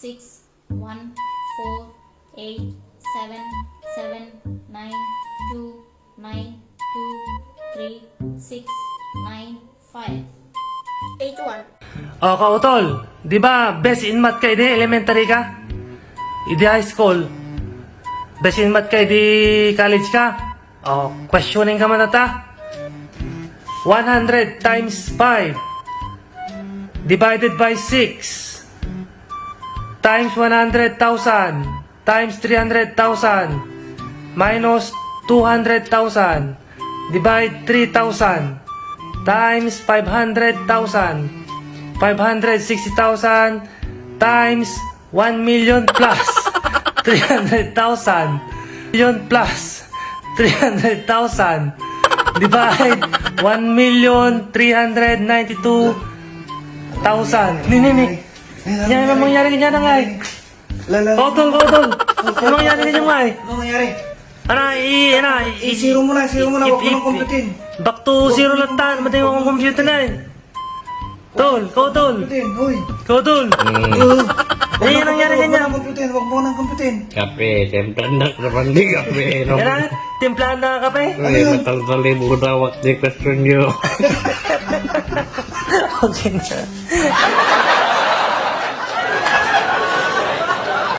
6, 1, 4, 8, 7, 7, 9, 2, 9, 2, 3, 6, 9, 5, 8, 1. O, kautol, di ba best in math kay di elementary ka? Di high school. Best in math kay di college ka? O, questioning ka man ata. 100 times 5 divided by 6 times 100,000 times 300,000 minus 200,000 divide 3,000 times 500,000 560,000 times 1 million plus 300,000 million plus 300,000 divide 1,392,000. Nini. Yan ang mangyari ganyan na nga eh. Kotol. Ano mangyari ganyan nga eh? Ano nangyari? Zero mo na, huwag mo nang computin. Back to zero lang tan, matay mo akong computer na eh. Tol. Computin, hoy. Kotol. Yan ang nangyari ganyan. Huwag mo nang computin. Kape, siyempre nak naman di kape. No? Yan na, timplahan na kape. Ay, matal-tali mo na wak di question nyo. Okay na.